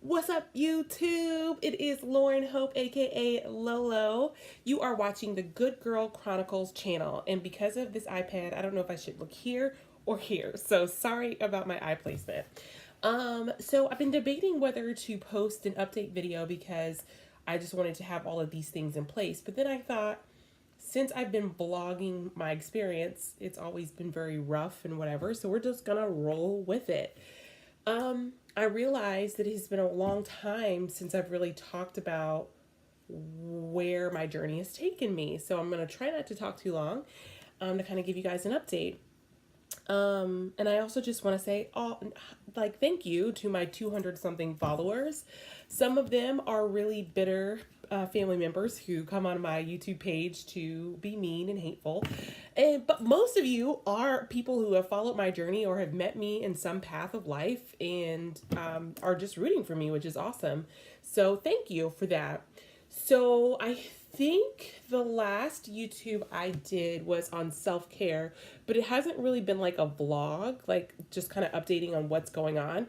What's up, YouTube? It is Lauren Hope, aka Lolo. You are watching the Good Girl Chronicles channel, and because of this iPad, I don't know if I should look here or here. So sorry about my eye placement. So I've been debating whether to post an update video because I just wanted to have all of these things in place. But then I thought, since I've been vlogging my experience, it's always been very rough and whatever. So we're just gonna roll with it. I realized that it's been a long time since I've really talked about where my journey has taken me. So I'm going to try not to talk too long to kind of give you guys an update. And I also just want to say, thank you to my 200 something followers. Some of them are really bitter family members who come on my YouTube page to be mean and hateful. But most of you are people who have followed my journey or have met me in some path of life and are just rooting for me, which is awesome. So thank you for that. So I think the last YouTube I did was on self-care, but it hasn't really been like a vlog, like just kind of updating on what's going on.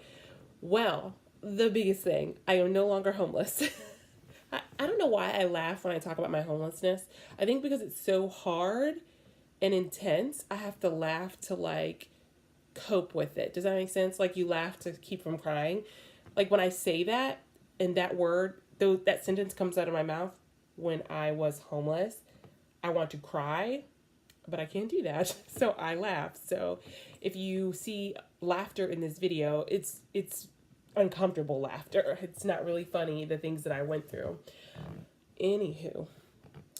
Well, the biggest thing, I am no longer homeless. I don't know why I laugh when I talk about my homelessness. I think because it's so hard and intense, I have to laugh to like cope with it. Does that make sense? Like you laugh to keep from crying. Like when I say that and that word, though that sentence comes out of my mouth when I was homeless, I want to cry, but I can't do that. So I laugh. So if you see laughter in this video, it's uncomfortable laughter. It's not really funny, the things that I went through. Anywho,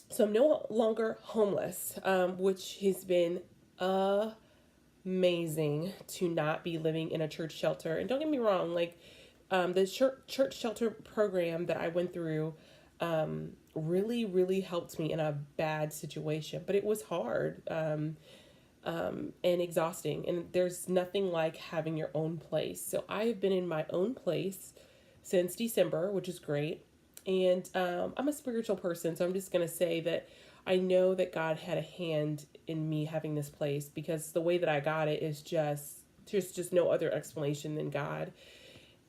so I'm no longer homeless, which has been amazing to not be living in a church shelter. And don't get me wrong, like the church shelter program that I went through really helped me in a bad situation, but it was hard and exhausting. And there's nothing like having your own place. So I have been in my own place since December, which is great. And I'm a spiritual person, so I'm just going to say that I know that God had a hand in me having this place because the way that I got it is there's just no other explanation than God.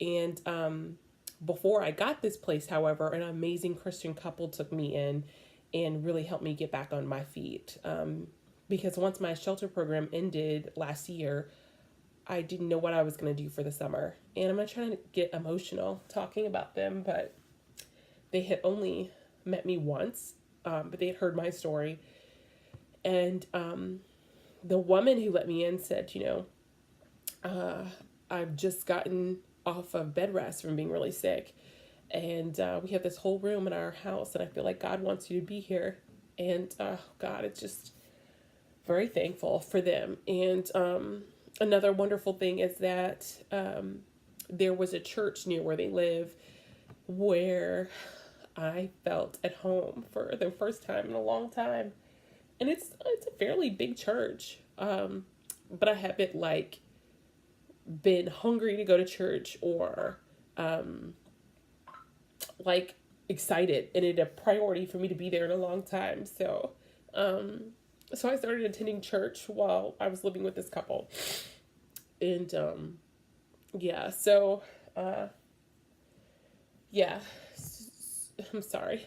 And before I got this place, however, an amazing Christian couple took me in and really helped me get back on my feet. Because once my shelter program ended last year, I didn't know what I was going to do for the summer. And I'm not trying to get emotional talking about them, but they had only met me once, but they had heard my story. And the woman who let me in said, I've just gotten off of bed rest from being really sick. And we have this whole room in our house, and I feel like God wants you to be here. And God, it's just very thankful for them. And another wonderful thing is that there was a church near where they live where I felt at home for the first time in a long time. And it's a fairly big church. But I haven't like been hungry to go to church or like excited and it a priority for me to be there in a long time. So so I started attending church while I was living with this couple. And yeah, so yeah, I'm sorry.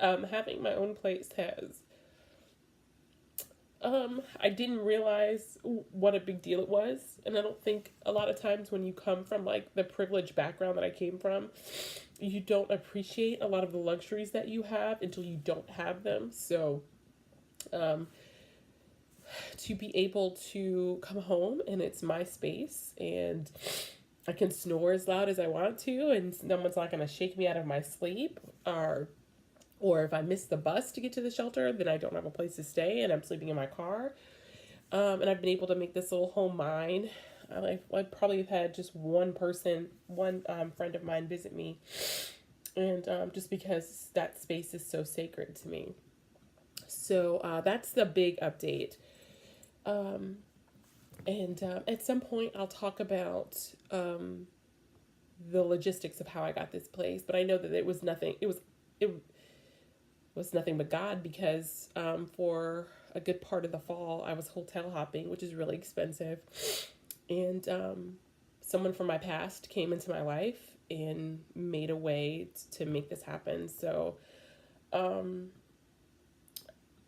Having my own place has I didn't realize what a big deal it was. And I don't think a lot of times when you come from like the privileged background that I came from, you don't appreciate a lot of the luxuries that you have until you don't have them. So, to be able to come home and it's my space and I can snore as loud as I want to and someone's not going to shake me out of my sleep, or if I miss the bus to get to the shelter, then I don't have a place to stay and I'm sleeping in my car. And I've been able to make this little home mine. I probably have had just one friend of mine visit me. And just because that space is so sacred to me. So that's the big update. And at some point I'll talk about the logistics of how I got this place. But I know that it was nothing but God because for a good part of the fall I was hotel hopping, which is really expensive, And someone from my past came into my life and made a way to make this happen. So um,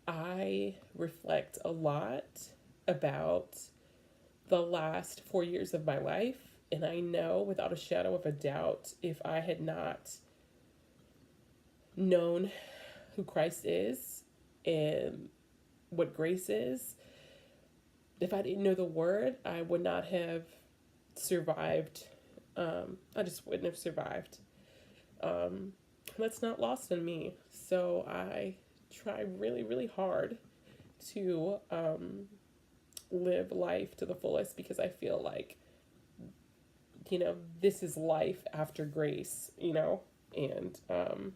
I reflect a lot about the last 4 years of my life. And I know without a shadow of a doubt, if I had not known who Christ is and what grace is, if I didn't know the word, I would not have survived. I just wouldn't have survived. Um, that's not lost on me. So I try really, really hard to live life to the fullest because I feel like, this is life after grace, and oh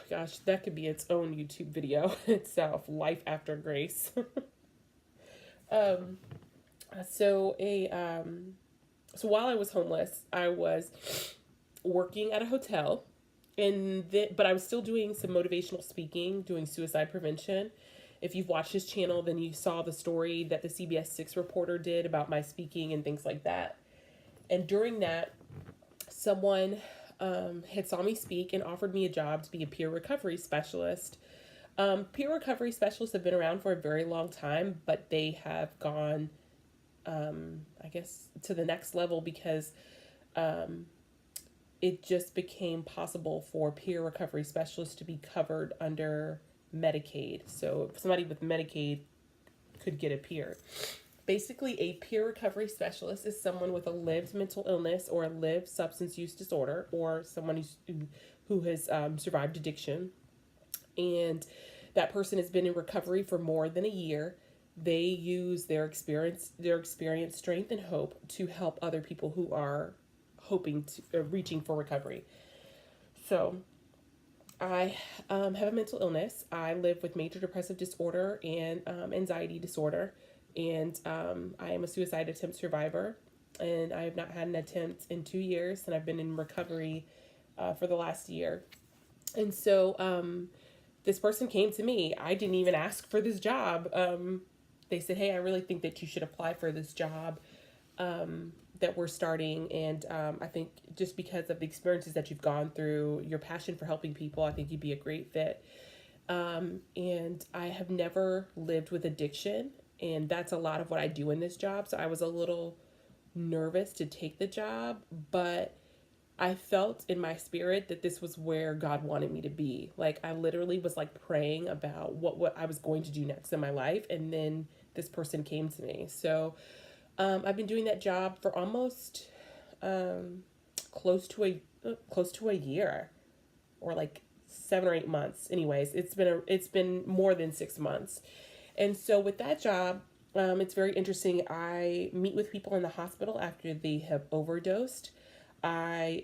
gosh, that could be its own YouTube video itself, life after grace. um, so a so while I was homeless, I was working at a hotel, but I was still doing some motivational speaking, doing suicide prevention. If you've watched his channel, then you saw the story that the CBS 6 reporter did about my speaking and things like that. And during that, someone had saw me speak and offered me a job to be a peer recovery specialist. Peer recovery specialists have been around for a very long time, but they have gone, I guess, to the next level because it just became possible for peer recovery specialists to be covered under Medicaid. So if somebody with Medicaid could get a peer. Basically, a peer recovery specialist is someone with a lived mental illness or a lived substance use disorder, or someone who has survived addiction, and that person has been in recovery for more than a year. They use their experience, strength, and hope to help other people who are reaching for recovery. So I have a mental illness. I live with major depressive disorder and anxiety disorder. And I am a suicide attempt survivor. And I have not had an attempt in 2 years. And I've been in recovery for the last year. And so this person came to me. I didn't even ask for this job. They said, hey, I really think that you should apply for this job that we're starting. And I think just because of the experiences that you've gone through, your passion for helping people, I think you'd be a great fit. And I have never lived with addiction. And that's a lot of what I do in this job. So I was a little nervous to take the job, but I felt in my spirit that this was where God wanted me to be. Like I literally was like praying about what I was going to do next in my life. And then this person came to me. So I've been doing that job for almost close to a year, or like 7 or 8 months. Anyways, it's been more than 6 months. And so with that job, it's very interesting. I meet with people in the hospital after they have overdosed. I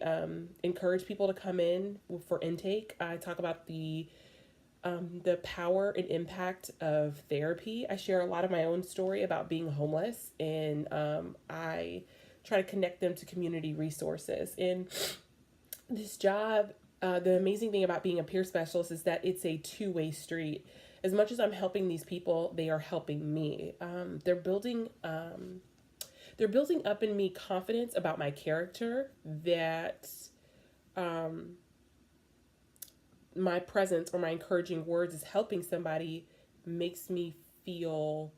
encourage people to come in for intake. I talk about the power and impact of therapy. I share a lot of my own story about being homeless, and I try to connect them to community resources. And this job, the amazing thing about being a peer specialist is that it's a two-way street. As much as I'm helping these people, they are helping me. They're building up in me confidence about my character, that my presence or my encouraging words is helping somebody, makes me feel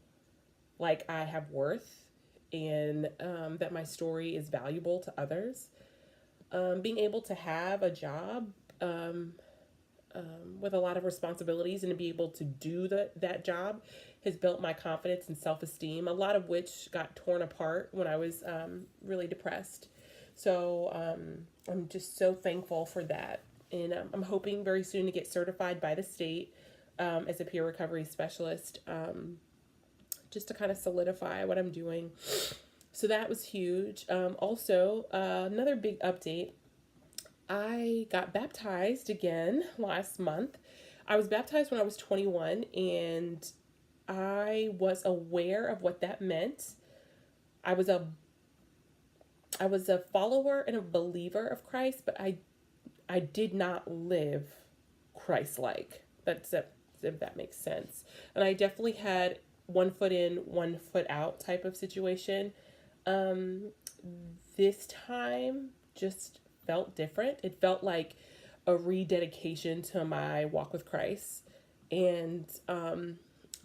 like I have worth, and that my story is valuable to others. Being able to have a job with a lot of responsibilities and to be able to do that job has built my confidence and self-esteem, a lot of which got torn apart when I was really depressed. So I'm just so thankful for that. And I'm hoping very soon to get certified by the state as a peer recovery specialist, just to kind of solidify what I'm doing. So that was huge. Also, another big update. I got baptized again last month. I was baptized when I was 21, and I was aware of what that meant. I was a follower and a believer of Christ, but I did not live Christ-like. If that makes sense. And I definitely had 1 foot in, 1 foot out type of situation. Um, this time just felt different. It felt like a rededication to my walk with Christ. And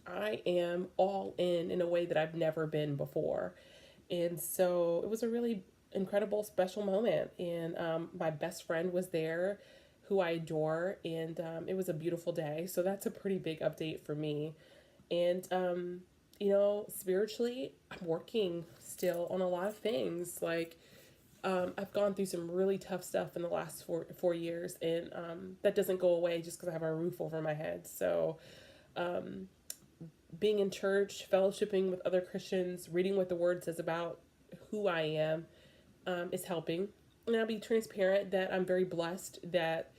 I am all in a way that I've never been before. And so it was a really incredible, special moment. And my best friend was there, who I adore. And it was a beautiful day. So that's a pretty big update for me. And, spiritually, I'm working still on a lot of things. Like, I've gone through some really tough stuff in the last four years, and that doesn't go away just because I have a roof over my head. So, being in church, fellowshipping with other Christians, reading what the Word says about who I am, is helping. And I'll be transparent that I'm very blessed that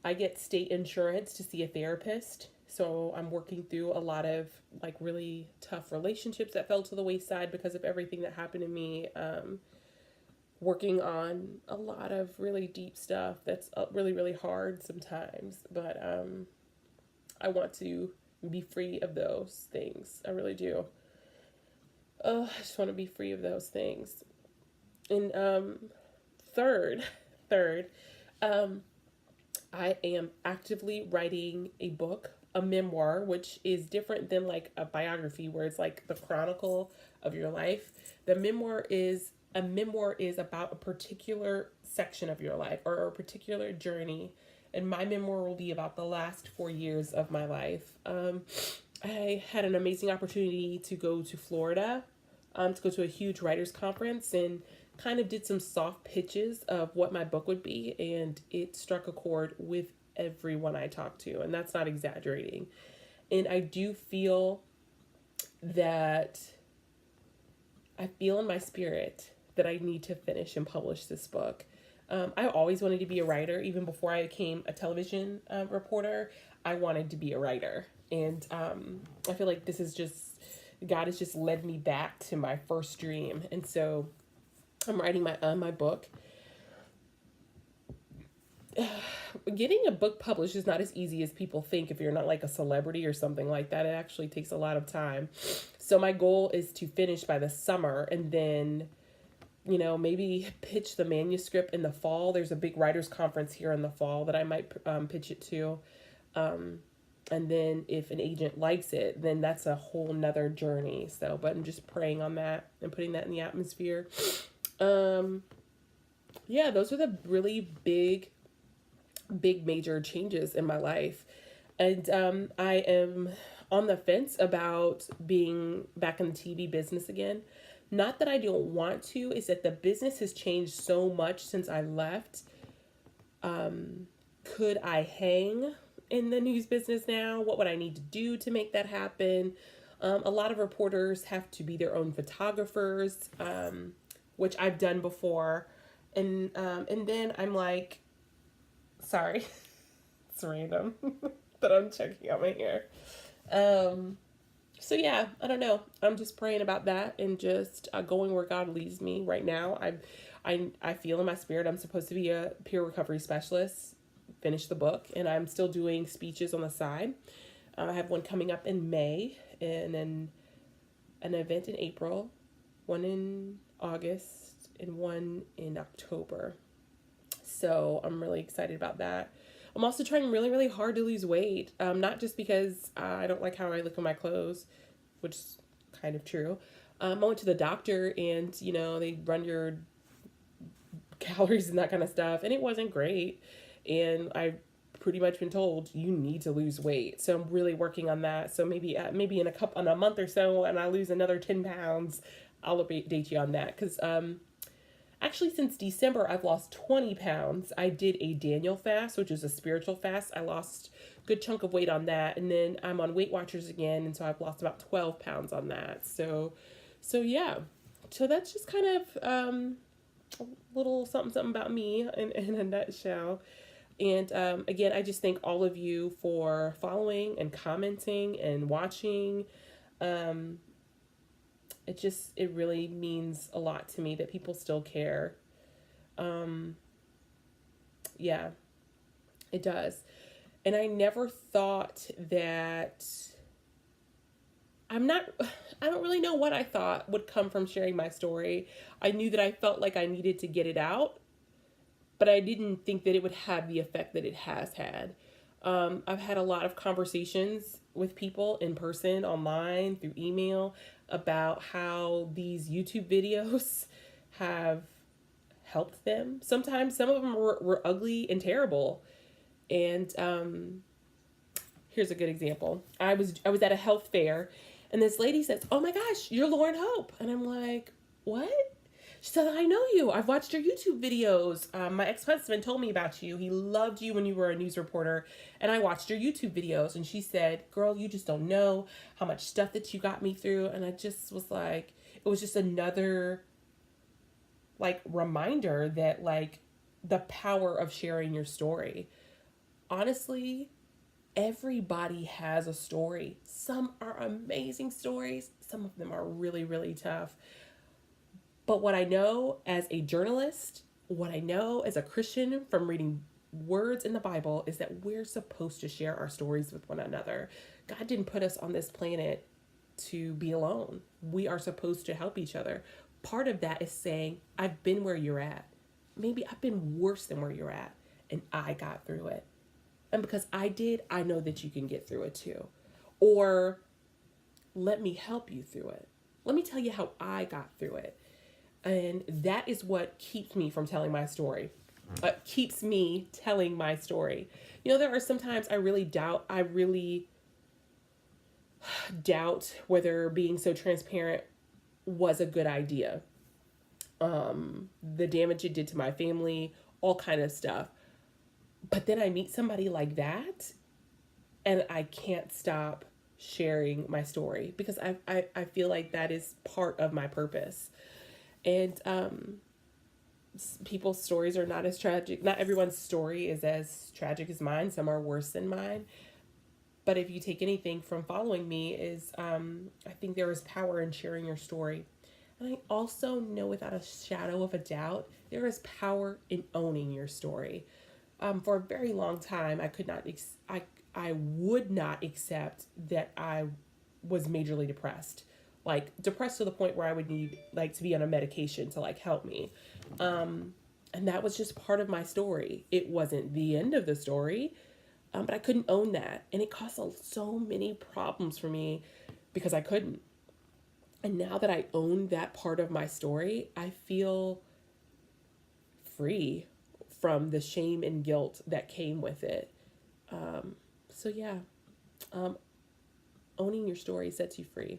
I get state insurance to see a therapist. So I'm working through a lot of like really tough relationships that fell to the wayside because of everything that happened to me. Working on a lot of really deep stuff that's really, really hard sometimes. But I want to be free of those things. I really do. I just want to be free of those things. And third, third, um, I am actively writing a book, a memoir, which is different than like a biography where it's like the chronicle of your life. The memoir is about a particular section of your life or a particular journey. And my memoir will be about the last 4 years of my life. I had an amazing opportunity to go to Florida, to go to a huge writers conference, and kind of did some soft pitches of what my book would be, and it struck a chord with everyone I talked to, and that's not exaggerating. And I do feel that I feel in my spirit that I need to finish and publish this book. I always wanted to be a writer. Even before I became a television reporter, I wanted to be a writer. And I feel like this is just, God has just led me back to my first dream. And so I'm writing my book. Getting a book published is not as easy as people think if you're not like a celebrity or something like that. It actually takes a lot of time. So my goal is to finish by the summer, and then maybe pitch the manuscript in the fall. There's a big writers conference here in the fall that I might pitch it to. And then if an agent likes it, then that's a whole nother journey. So, but I'm just praying on that and putting that in the atmosphere. Yeah, those are the really big major changes in my life. And I am on the fence about being back in the TV business again. Not that I don't want to, is that the business has changed so much since I left. Could I hang in the news business now? What would I need to do to make that happen? A lot of reporters have to be their own photographers, which I've done before. And then I'm like, sorry, it's random that I'm checking out my hair. So yeah, I don't know. I'm just praying about that and just going where God leads me right now. I feel in my spirit I'm supposed to be a peer recovery specialist, finish the book, and I'm still doing speeches on the side. I have one coming up in May, and then an event in April, one in August, and one in October. So I'm really excited about that. I'm also trying really, really hard to lose weight. Not just because I don't like how I look in my clothes, which is kind of true. I went to the doctor and, they run your calories and that kind of stuff. And it wasn't great. And I've pretty much been told you need to lose weight. So I'm really working on that. So maybe in a month or so, and I lose another 10 pounds, I'll update you on that. Because actually, since December, I've lost 20 pounds. I did a Daniel fast, which is a spiritual fast. I lost a good chunk of weight on that. And then I'm on Weight Watchers again. And so I've lost about 12 pounds on that. So yeah. So that's just kind of a little something about me in a nutshell. And again, I just thank all of you for following and commenting and watching. It really means a lot to me that people still care. Yeah, it does. And I never thought that I'm not, I don't really know what I thought would come from sharing my story. I knew that I felt like I needed to get it out, but I didn't think that it would have the effect that it has had. I've had a lot of conversations with people in person, online, through email about how these YouTube videos have helped them. Sometimes some of them were ugly and terrible. And here's a good example. I was at a health fair, and this lady says, "Oh my gosh, you're Lauren Hope," and I'm like, "What?" She said, "I know you. I've watched your YouTube videos. My ex-husband told me about you. He loved you when you were a news reporter, and I watched your YouTube videos." And she said, "Girl, you just don't know how much stuff that you got me through." And I just was like, it was just another like reminder that like the power of sharing your story. Honestly, everybody has a story. Some are amazing stories, some of them are really, really tough. But what I know as a journalist, what I know as a Christian from reading words in the Bible is that we're supposed to share our stories with one another. God didn't put us on this planet to be alone. We are supposed to help each other. Part of that is saying, I've been where you're at. Maybe I've been worse than where you're at, and I got through it. And because I did, I know that you can get through it too. Or let me help you through it. Let me tell you how I got through it. And that is what keeps me from telling my story. Keeps me telling my story. You know, there are sometimes I really doubt whether being so transparent was a good idea. The damage it did to my family, all kind of stuff. But then I meet somebody like that, and I can't stop sharing my story because I feel like that is part of my purpose. And people's stories are not as tragic. Not everyone's story is as tragic as mine. Some are worse than mine. But if you take anything from following me is I think there is power in sharing your story. And I also know without a shadow of a doubt, there is power in owning your story. For a very long time, I would not accept that I was majorly depressed, like depressed to the point where I would need like to be on a medication to like help me. And that was just part of my story. It wasn't the end of the story, but I couldn't own that, and it caused so many problems for me because I couldn't. And now that I own that part of my story, I feel free from the shame and guilt that came with it. So yeah, owning your story sets you free.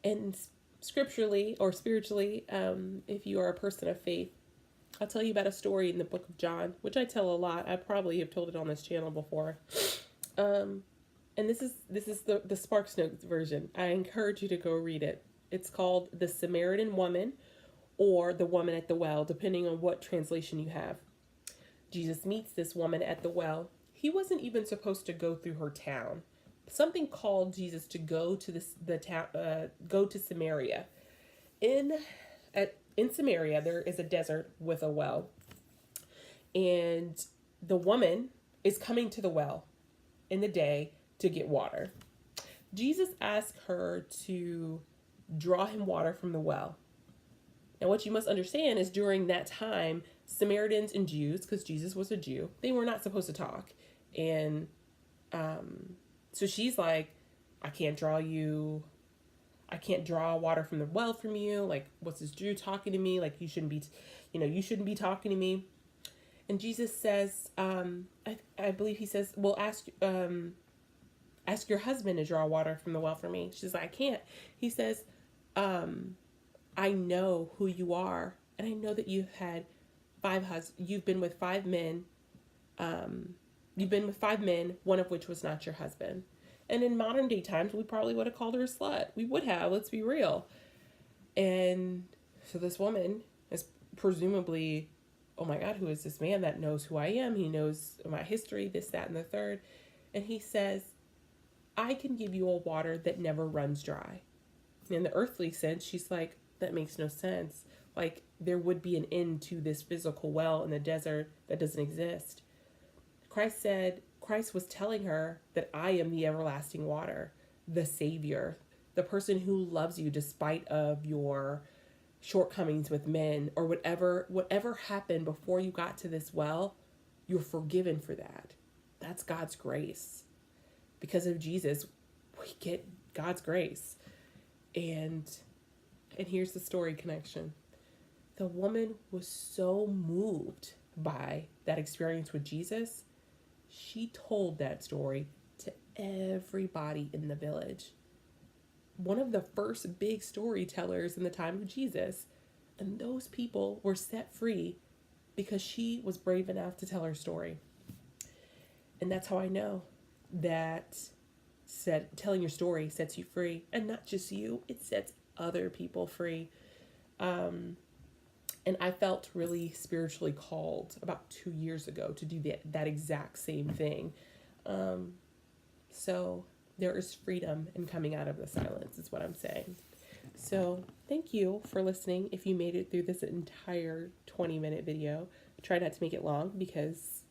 And scripturally or spiritually, if you are a person of faith, I'll tell you about a story in the book of John, which I tell a lot. I probably have told it on this channel before. And this is the Sparks Notes version. I encourage you to go read it. It's called The Samaritan Woman or The Woman at the Well, depending on what translation you have. Jesus meets this woman at the well. He wasn't even supposed to go through her town. Something called Jesus to go to go to Samaria. In Samaria, there is a desert with a well, and the woman is coming to the well in the day to get water. Jesus asked her to draw him water from the well. Now, what you must understand is during that time, Samaritans and Jews, because Jesus was a Jew, they were not supposed to talk. And so she's like, I can't draw water from the well from you. Like, what's this Jew talking to me? Like, you shouldn't be talking to me. And Jesus says, I believe he says, well, ask your husband to draw water from the well for me. She's like, I can't. He says, I know who you are, and I know that you've had you've been with five men, one of which was not your husband. And in modern day times, we probably would have called her a slut. We would have, let's be real. And so this woman is presumably, oh my God, who is this man that knows who I am? He knows my history, this, that, and the third. And he says, I can give you a water that never runs dry. In the earthly sense, she's like, that makes no sense. Like, there would be an end to this physical well in the desert that doesn't exist. Christ was telling her that I am the everlasting water, the Savior, the person who loves you despite of your shortcomings with men, or whatever happened before you got to this well, you're forgiven for that. That's God's grace. Because of Jesus, we get God's grace. And here's the story connection. The woman was so moved by that experience with Jesus, she told that story to everybody in the village. One of the first big storytellers in the time of Jesus. And those people were set free because she was brave enough to tell her story. And that's how I know that telling your story sets you free. And not just you, it sets other people free. And I felt really spiritually called about 2 years ago to do that exact same thing. So there is freedom in coming out of the silence, is what I'm saying. So thank you for listening. If you made it through this entire 20-minute video, try not to make it long because,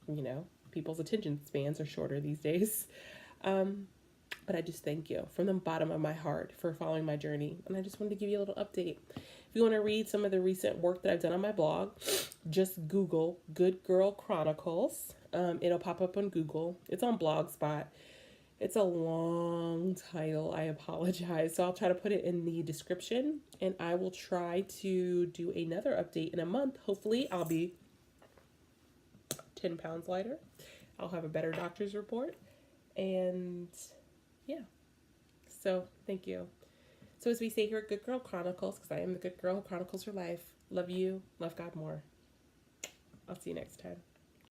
people's attention spans are shorter these days. But I just thank you from the bottom of my heart for following my journey. And I just wanted to give you a little update. If you want to read some of the recent work that I've done on my blog, just Google Good Girl Chronicles. It'll pop up on Google. It's on Blogspot. It's a long title. I apologize. So I'll try to put it in the description, and I will try to do another update in a month. Hopefully I'll be 10 pounds lighter. I'll have a better doctor's report. And yeah. So thank you. So as we say here at Good Girl Chronicles, because I am the good girl who chronicles her life, love you, love God more. I'll see you next time.